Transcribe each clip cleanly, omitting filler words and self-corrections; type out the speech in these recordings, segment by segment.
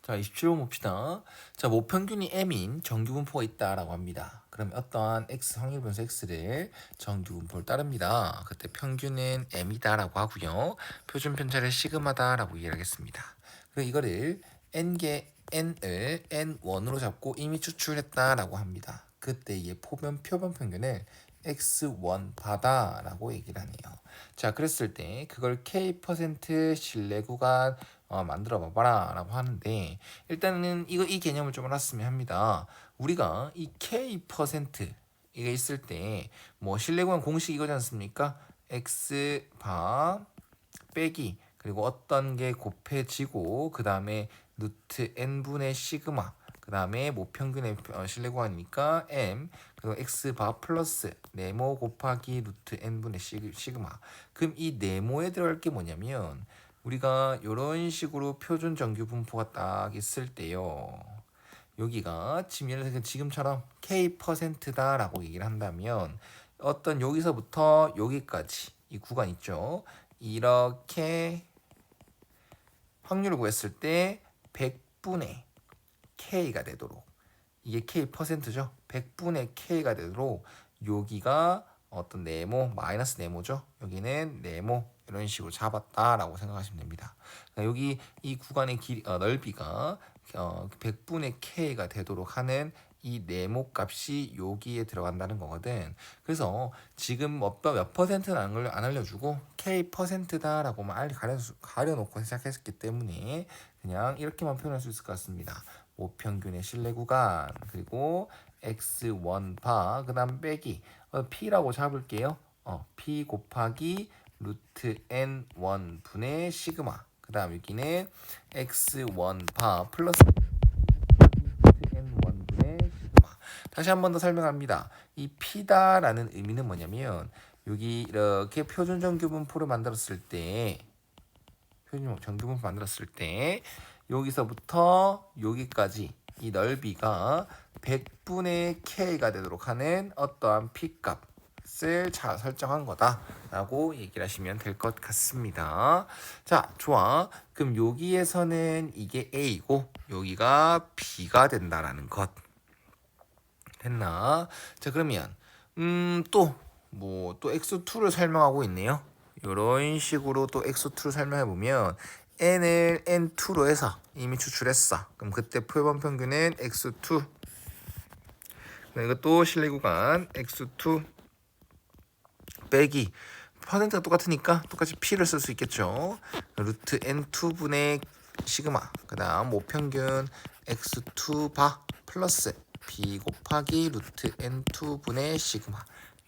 자, 27번 봅시다. 자, 모평균이 m인 정규분포가 있다라고 합니다. 그럼 어떠한 x 확률분수 x를 정규분포를 따릅니다. 그때 평균은 m이다라고 하고요. 표준 편차를 시그마다라고 이해하겠습니다. 그리고 이거를 n개 n을 n1으로 잡고 이미 추출했다라고 합니다. 그때 이게 표본 평균을 x1 바다라고 얘기를 하네요. 자, 그랬을 때 그걸 k% 신뢰 구간 만들어 봐봐라 라고 하는데, 일단은 이 개념을 좀 알았으면 합니다. 우리가 이 K% 이게 있을 때 뭐 신뢰구간 공식 이거지 않습니까? X 바 빼기 그리고 어떤 게 곱해지고 그 다음에 루트 n분의 시그마 그 다음에 모평균의 신뢰구간이니까 m 그리고 x 바 플러스 네모 곱하기 루트 n분의 시그마. 그럼 이 네모에 들어갈 게 뭐냐면 우리가 이런 식으로 표준 정규 분포가 딱 있을 때요. 여기가 지금 예를 들어 지금처럼 K%다라고 얘기를 한다면 어떤 여기서부터 여기까지 이 구간 있죠. 이렇게 확률을 구했을 때 100분의 K가 되도록, 이게 K%죠. 100분의 K가 되도록 여기가 어떤 네모, 마이너스 네모죠. 여기는 네모 이런 식으로 잡았다라고 생각하시면 됩니다. 그러니까 여기 이 구간의 넓이가 100분의 K가 되도록 하는 이 네모 값이 여기에 들어간다는 거거든. 그래서 지금 몇 퍼센트는 안 알려주고 K%다라고만 가려놓고 시작했기 때문에 그냥 이렇게만 표현할 수 있을 것 같습니다. 모평균의 신뢰 구간 그리고 x1 바 그다음 빼기 p라고 잡을게요. p 곱하기 루트 n1 분의 시그마 그다음 여기는 x1 바 플러스 루트 n1 분의 시그마. 다시 한 번 더 설명합니다. 이 p다라는 의미는 뭐냐면 여기 이렇게 표준 정규분포를 만들었을 때 여기서부터 여기까지 이 넓이가 100분의 K가 되도록 하는 어떠한 P값을 잘 설정한 거다라고 얘기를 하시면 될 것 같습니다. 자, 좋아. 그럼 여기에서는 이게 A고 여기가 B가 된다라는 것. 됐나? 자, 그러면 또 x2를 설명하고 있네요. 이런 식으로 또 x2를 설명해 보면 n을 n2로 해서 이미 추출했어. 그럼 그때 표본 평균은 x2. 이것도 실내 구간 x2 빼기 퍼센트가 똑같으니까 똑같이 p를 쓸 수 있겠죠. 루트 n2분의 시그마 그다음 모평균 x2 바 플러스 b 곱하기 루트 n2분의 시그마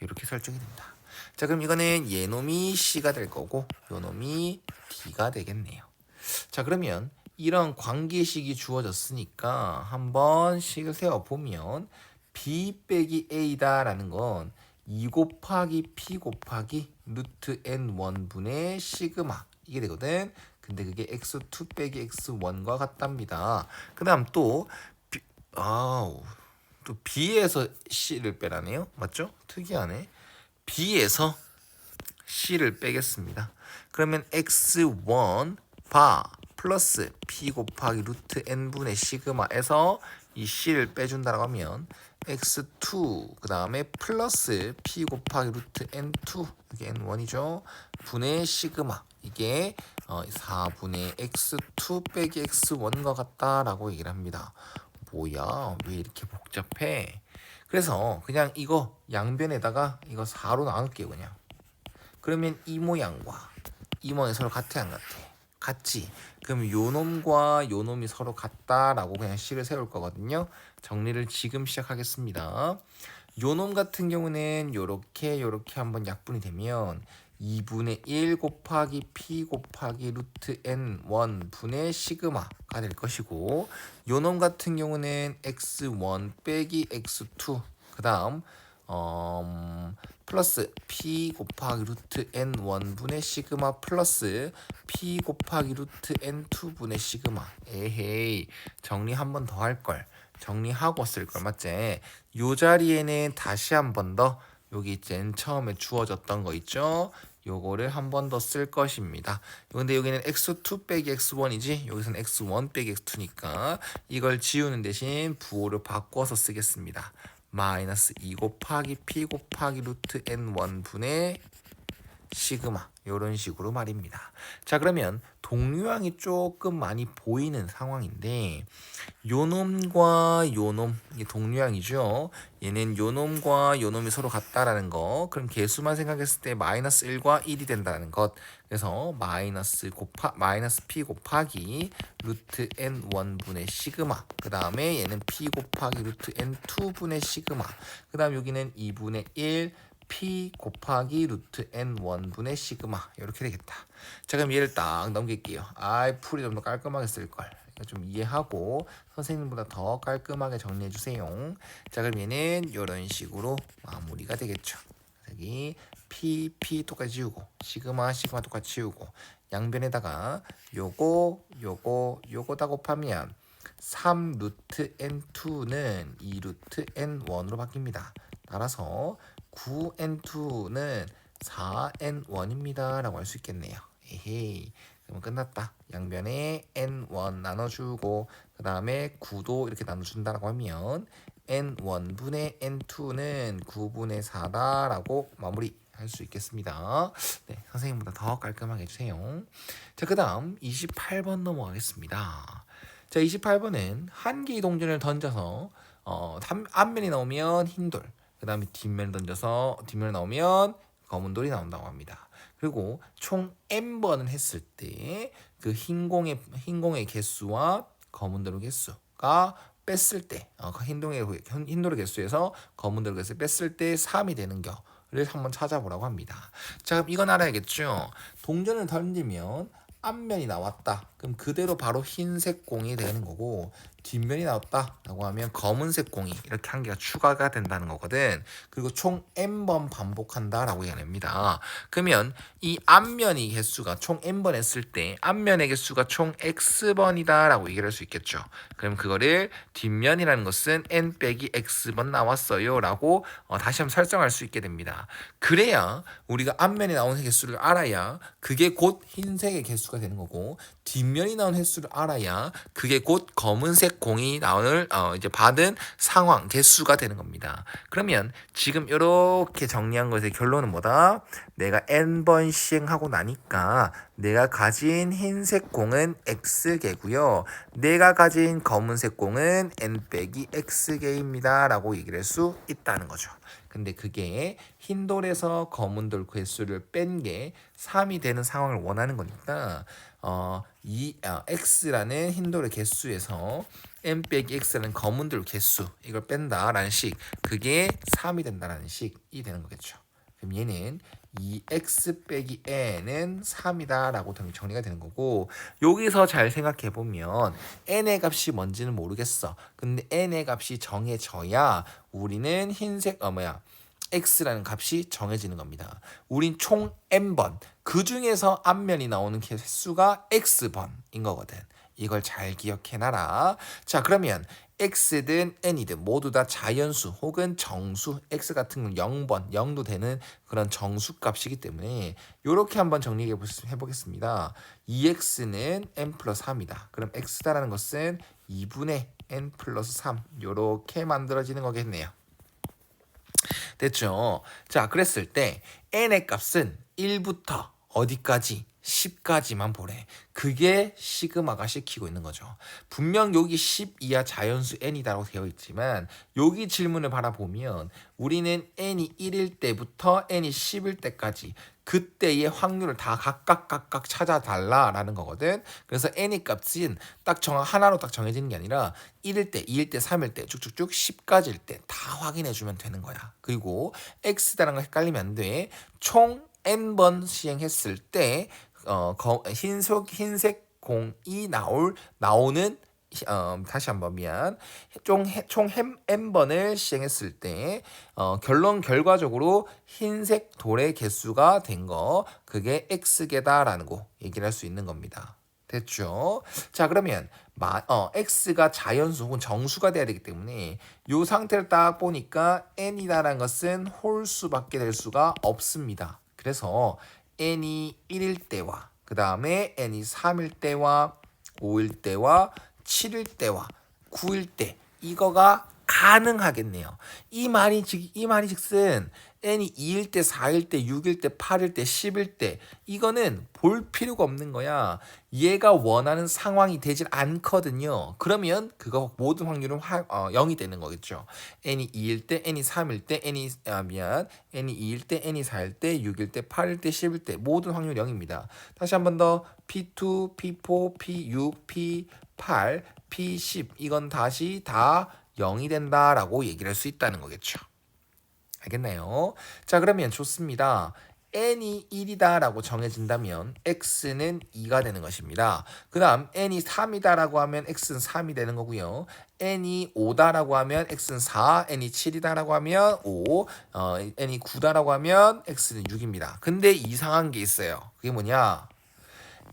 이렇게 설정이 된다. 자, 그럼 이거는 얘놈이 c가 될 거고 요놈이 d가 되겠네요. 자, 그러면 이런 관계식이 주어졌으니까 한번 식을 세워보면 b 빼기 a다라는 건 2 곱하기 p 곱하기 루트 n1분의 시그마 이게 되거든. 근데 그게 x2 빼기 x1과 같답니다. 그 다음 또 b에서 c를 빼라네요. 맞죠? 특이하네. b에서 c를 빼겠습니다. 그러면 x1 바 플러스 p 곱하기 루트 n분의 시그마에서 이 c를 빼준다라고 하면 x2 그 다음에 플러스 p 곱하기 루트 n2 이게 n1이죠. 분의 시그마 이게 4분의 x2 빼기 x1과 같다라고 얘기를 합니다. 뭐야 왜 이렇게 복잡해? 그래서 그냥 이거 양변에다가 이거 4로 나눌게요. 그냥 그러면 이 모양과 이 모양이 서로 같아 안 같아? 같지. 그럼 요 놈과 요 놈이 서로 같다라고 그냥 식을 세울 거거든요. 정리를 지금 시작하겠습니다. 요 놈 같은 경우는 요렇게 한번 약분이 되면 2분의 1 곱하기 p 곱하기 루트 n1 분의 시그마가 될 것이고, 요 놈 같은 경우는 x1 빼기 x2 그 다음 플러스 p 곱하기 루트 n1 분의 시그마 플러스 p 곱하기 루트 n2 분의 시그마. 에헤이, 정리 한 번 더 할 걸. 정리하고 쓸 걸. 맞지? 요 자리에는 다시 한 번 더 여기 맨 처음에 주어졌던 거 있죠? 요거를 한 번 더 쓸 것입니다. 근데 여기는 x2 빼기 x1이지 여기서는 x1 빼기 x2니까 이걸 지우는 대신 부호를 바꿔서 쓰겠습니다. 마이너스 2 곱하기 p 곱하기 루트 n1 분의 시그마 이런 식으로 말입니다. 자 그러면 동류항이 조금 많이 보이는 상황인데 요놈과 요놈 이게 동류항이죠. 얘는 요놈과 요놈이 서로 같다라는 거. 그럼 개수만 생각했을 때 마이너스 1과 1이 된다는 것. 그래서 마이너스 p 곱하기 루트 n1 분의 시그마. 그 다음에 얘는 p 곱하기 루트 n2 분의 시그마. 그 다음 여기는 2분의 1 p 곱하기 루트 n1분의 시그마 이렇게 되겠다. 자 그럼 얘를 딱 넘길게요. 풀이 좀 더 깔끔하게 쓸걸. 좀 이해하고 선생님보다 더 깔끔하게 정리해 주세요. 자 그럼 얘는 이런 식으로 마무리가 되겠죠. 여기 p 똑같이 지우고 시그마 똑같이 지우고 양변에다가 요거 다 곱하면 3 루트 n2는 2 루트 n1으로 바뀝니다. 따라서 9n2는 4n1입니다 라고 할 수 있겠네요. 에헤이 그러면 끝났다. 양변에 n1 나눠주고 그 다음에 9도 이렇게 나눠준다라고 하면 n1분의 n2는 9분의 4다 라고 마무리할 수 있겠습니다. 네, 선생님보다 더 깔끔하게 해주세요. 자, 그 다음 28번 넘어가겠습니다. 자, 28번은 한 개의 동전을 던져서 앞면이 나오면 흰돌 그 다음에 뒷면을 던져서 뒷면이 나오면 검은 돌이 나온다고 합니다. 그리고 총 n번을 했을 때 그 흰공의 개수와 검은 돌의 개수가 뺐을 때 흰돌의 개수에서 검은 돌의 개수를 뺐을 때 3이 되는 겨를 한번 찾아보라고 합니다. 자 그럼 이건 알아야겠죠. 동전을 던지면 앞면이 나왔다. 그럼 그대로 바로 흰색 공이 되는 거고 뒷면이 나왔다라고 하면 검은색 공이 이렇게 한 개가 추가가 된다는 거거든. 그리고 총 n번 반복한다라고 얘기합니다. 그러면 이 앞면이 개수가 총 n번 했을 때 앞면의 개수가 총 x번이다라고 얘기를 할 수 있겠죠. 그럼 그거를 뒷면이라는 것은 n 빼기 x번 나왔어요라고 다시 한번 설정할 수 있게 됩니다. 그래야 우리가 앞면에 나오는 개수를 알아야 그게 곧 흰색의 개수가 되는 거고 뒷면이 나온 횟수를 알아야 그게 곧 검은색 공이 나올 이제 받은 상황 개수가 되는 겁니다. 그러면 지금 이렇게 정리한 것의 결론은 뭐다? 내가 n번 시행하고 나니까 내가 가진 흰색 공은 x개고요. 내가 가진 검은색 공은 n 빼기 x개입니다. 라고 얘기를 할 수 있다는 거죠. 근데 그게 흰돌에서 검은돌 개수를 뺀 게 3이 되는 상황을 원하는 거니까 x라는 흰돌의 개수에서 n 빼기 x라는 검은돌 개수 이걸 뺀다라는 식 그게 3이 된다라는 식이 되는 거겠죠. 그럼 얘는 2x 빼기 n은 3이다 라고 정리가 되는 거고 여기서 잘 생각해 보면 n의 값이 뭔지는 모르겠어. 근데 n의 값이 정해져야 우리는 흰색 x라는 값이 정해지는 겁니다. 우린 총 n번 그 중에서 앞면이 나오는 개수가 x번인 거거든. 이걸 잘 기억해놔라. 자 그러면 x든 n이든 모두 다 자연수 혹은 정수 x 같은 건 0번 0도 되는 그런 정수 값이기 때문에 이렇게 한번 정리해 보겠습니다. 2x는 n 플러스 3이다. 그럼 x다라는 것은 2분의 n 플러스 3 이렇게 만들어지는 거겠네요. 됐죠? 자 그랬을 때 n의 값은 1부터 어디까지? 10까지만 보래. 그게 시그마가 시키고 있는 거죠. 분명 여기 10 이하 자연수 n이라고 되어 있지만 여기 질문을 바라보면 우리는 n이 1일 때부터 n이 10일 때까지 그때의 확률을 다 각각 찾아달라라는 거거든. 그래서 n의 값은 하나로 딱 정해지는 게 아니라 1일 때, 2일 때, 3일 때 쭉쭉쭉 10까지일 때 다 확인해주면 되는 거야. 그리고 x라는 거 헷갈리면 안 돼. 총 n번 시행했을 때 흰색 공이 나오는 다시 한번 총 n번을 시행했을 때 결과적으로 흰색 돌의 개수가 된 거 그게 x개다라는 거 얘기를 할 수 있는 겁니다. 됐죠? 자 그러면 x가 자연수 혹은 정수가 돼야 되기 때문에 이 상태를 딱 보니까 n이다라는 것은 홀수밖에 될 수가 없습니다. 그래서 n이 1일 때와 그 다음에 n이 3일 때와 5일 때와 7일 때와 9일 때 이거가 가능하겠네요. 이 말이 즉슨 n이 2일 때, 4일 때, 6일 때, 8일 때, 10일 때 이거는 볼 필요가 없는 거야. 얘가 원하는 상황이 되질 않거든요. 그러면 그거 모든 확률은 0이 되는 거겠죠. n이 2일 때, n이 3일 때, n이 2일 때, n이 4일 때, 6일 때, 8일 때, 10일 때 모든 확률 0입니다. 다시 한 번 더 P2, P4, P6, P8, P10 이건 다시 다 0이 된다라고 얘기를 할 수 있다는 거겠죠. 알겠나요? 자, 그러면 좋습니다. n이 1이다라고 정해진다면 x는 2가 되는 것입니다. 그 다음 n이 3이다라고 하면 x는 3이 되는 거고요. n이 5다라고 하면 x는 4, n이 7이다라고 하면 5, n이 9다라고 하면 x는 6입니다. 근데 이상한 게 있어요. 그게 뭐냐?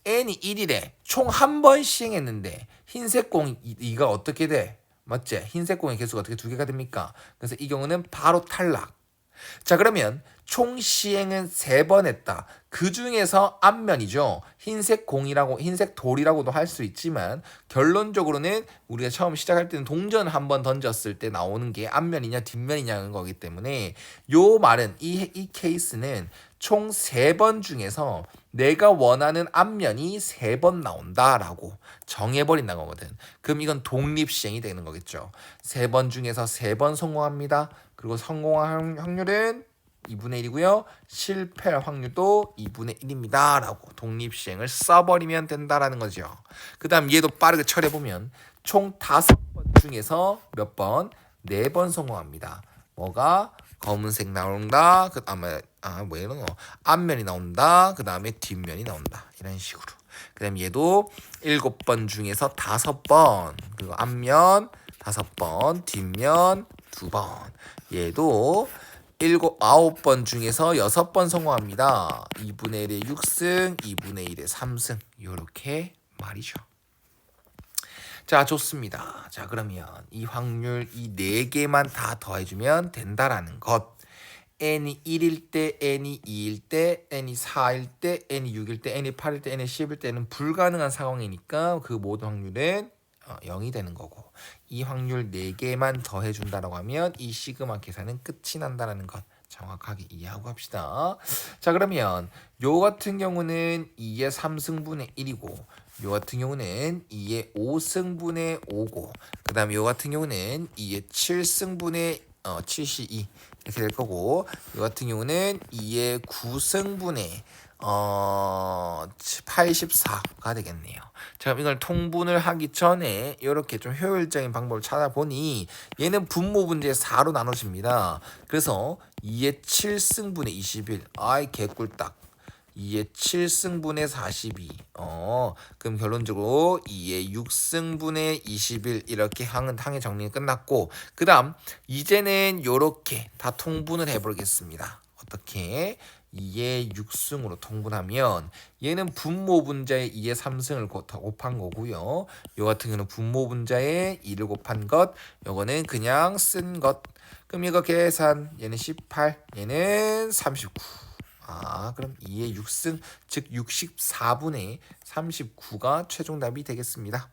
n이 1이래. 총 한 번 시행했는데 흰색 공 2가 어떻게 돼? 맞지? 흰색 공의 개수가 어떻게 2개가 됩니까? 그래서 이 경우는 바로 탈락. 자, 그러면 총 시행은 3번 했다. 그 중에서 앞면이죠. 흰색 공이라고, 흰색 돌이라고도 할 수 있지만 결론적으로는 우리가 처음 시작할 때는 동전 한 번 던졌을 때 나오는 게 앞면이냐 뒷면이냐는 거기 때문에 요 말은 이 케이스는 총 3번 중에서 내가 원하는 앞면이 3번 나온다라고 정해버린다는 거거든. 그럼 이건 독립시행이 되는 거겠죠. 3번 중에서 3번 성공합니다. 그리고 성공할 확률은 2분의 1이고요. 실패할 확률도 2분의 1입니다. 라고 독립시행을 써버리면 된다라는 거죠. 그 다음 얘도 빠르게 처리해보면 총 5번 중에서 몇 번? 4번 성공합니다. 뭐가? 검은색 나온다. 그 다음에 뭐 이런 거 앞면이 나온다. 그 다음에 뒷면이 나온다. 이런 식으로. 그 다음 얘도 7번 중에서 5번. 그리고 앞면 5번, 뒷면 2번. 얘도 9번 중에서 6번 성공합니다. 2분의 1의 6승, 2분의 1의 3승. 요렇게 말이죠. 자, 좋습니다. 자, 그러면 이 확률 이 4개만 다 더해주면 된다라는 것. n이 1일 때, n이 2일 때, n이 4일 때, n이 6일 때, n이 8일 때, n이 10일 때는 불가능한 상황이니까 그 모든 확률은 0이 되는 거고 이 확률 4개만 더해준다라고 하면 이 시그마 계산은 끝이 난다라는 것 정확하게 이해하고 합시다. 자, 그러면 요 같은 경우는 2의 3승분의 1이고 요 같은 경우는 2의 5승분의 5고 그 다음에 요 같은 경우는 2의 7승분의 72 이렇게 될 거고 이 같은 경우는 2의 9승분의 84가 되겠네요. 자, 이걸 통분을 하기 전에 이렇게 좀 효율적인 방법을 찾아보니 얘는 분모분자의 4로 나눠집니다. 그래서 2의 7승분의 21 아이 개꿀딱 2의 7승분의 42 그럼 결론적으로 2의 6승분의 21 이렇게 항의 정리가 끝났고 그 다음 이제는 요렇게 다 통분을 해보겠습니다. 어떻게 2의 6승으로 통분하면 얘는 분모분자의 2의 3승을 곱한 거고요. 요 같은 경우는 분모분자의 2를 곱한 것 요거는 그냥 쓴 것. 그럼 이거 계산 얘는 18 얘는 39 그럼 2의 6승 즉 64분의 39가 최종 답이 되겠습니다.